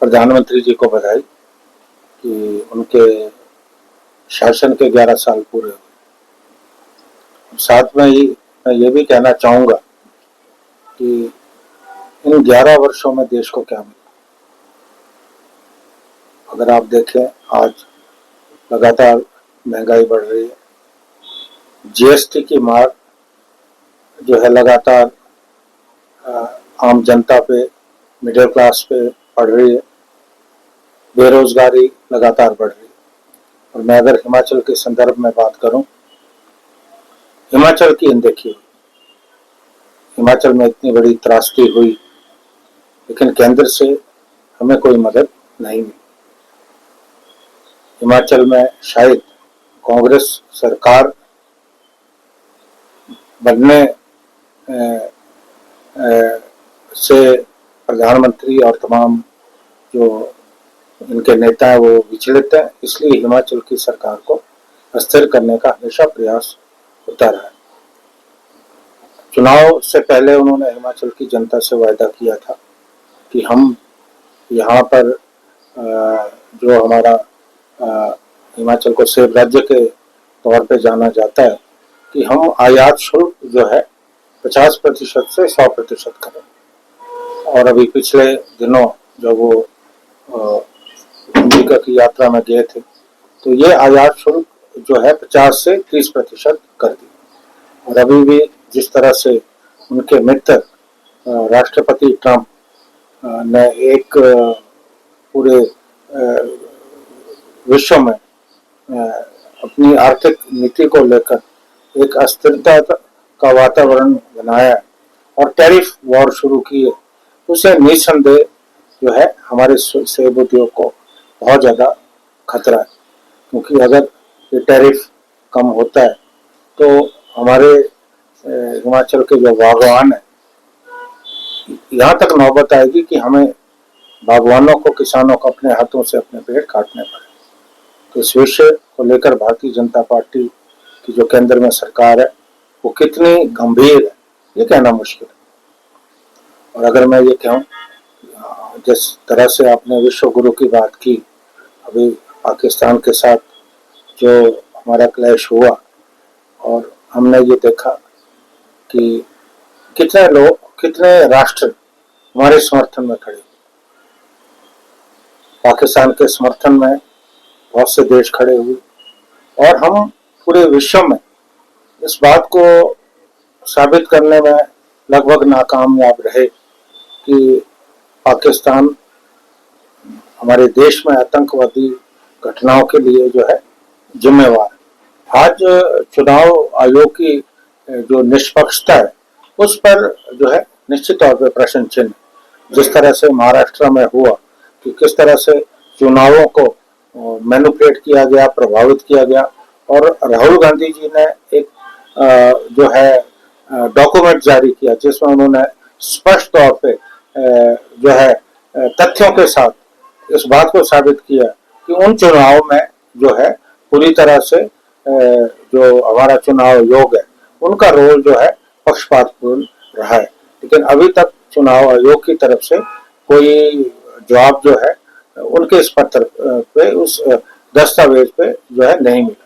प्रधानमंत्री जी को बधाई कि उनके शासन के 11 साल पूरे हुए। साथ में ही मैं ये भी कहना चाहूँगा कि इन 11 वर्षों में देश को क्या मिला। अगर आप देखें, आज लगातार महंगाई बढ़ रही है, जीएसटी की मार जो है लगातार आम जनता पे, मिडिल क्लास पे पड़ रही है, बेरोजगारी लगातार बढ़ रही है। और मैं अगर हिमाचल के संदर्भ में बात करूं, हिमाचल की अनदेखी हुई। हिमाचल में इतनी बड़ी त्रासदी हुई, लेकिन केंद्र से हमें कोई मदद नहीं मिली। हिमाचल में शायद कांग्रेस सरकार बनने से प्रधानमंत्री और तमाम जो इनके नेता हैं वो विचलित हैं, इसलिए हिमाचल की सरकार को अस्थिर करने का हमेशा प्रयास होता रहा है। चुनाव से पहले उन्होंने हिमाचल की जनता से वायदा किया था कि हम यहाँ पर जो हमारा हिमाचल को सेब राज्य के तौर पे जाना जाता है कि हम आयात शुल्क जो है 50% से 100% करें। और अभी पिछले दिनों जब वो अमेरिका की यात्रा में गए थे तो ये आयात शुल्क जो है 50 से 30% कर दी। और अभी भी जिस तरह से उनके मित्र राष्ट्रपति ट्रंप ने एक पूरे विश्व में अपनी आर्थिक नीति को लेकर एक अस्थिरता का वातावरण बनाया और टैरिफ वॉर शुरू की है, उसे निसंदेह जो है हमारे सेब उद्योग को बहुत ज़्यादा खतरा है। क्योंकि अगर ये टैरिफ कम होता है तो हमारे हिमाचल के जो बागवान हैं, यहाँ तक नौबत आएगी कि हमें बागवानों को, किसानों को अपने हाथों से अपने पेड़ काटने पड़े। तो इस विषय को लेकर भारतीय जनता पार्टी की जो केंद्र में सरकार है वो कितनी गंभीर है ये कहना मुश्किल है। और अगर मैं ये कहूँ, जिस तरह से आपने विश्व गुरु की बात की, अभी पाकिस्तान के साथ जो हमारा क्लैश हुआ और हमने ये देखा कि कितने लोग, कितने राष्ट्र हमारे समर्थन में खड़े। पाकिस्तान के समर्थन में बहुत से देश खड़े हुए और हम पूरे विश्व में इस बात को साबित करने में लगभग नाकामयाब रहे कि पाकिस्तान हमारे देश में आतंकवादी घटनाओं के लिए जो है जिम्मेवार है। आज चुनाव आयोग की जो निष्पक्षता है उस पर जो है निश्चित तौर पर प्रश्न चिन्ह। जिस तरह से महाराष्ट्र में हुआ कि किस तरह से चुनावों को मैनिपुलेट किया गया, प्रभावित किया गया, और राहुल गांधी जी ने एक जो है डॉक्यूमेंट जारी किया जिसमें उन्होंने स्पष्ट तौर पे जो है तथ्यों के साथ इस बात को साबित किया कि उन चुनाव में जो है पूरी तरह से जो हमारा चुनाव आयोग है उनका रोल जो है पक्षपातपूर्ण रहा है। लेकिन अभी तक चुनाव आयोग की तरफ से कोई जवाब जो है उनके इस पत्र पे, उस दस्तावेज पे जो है नहीं मिला।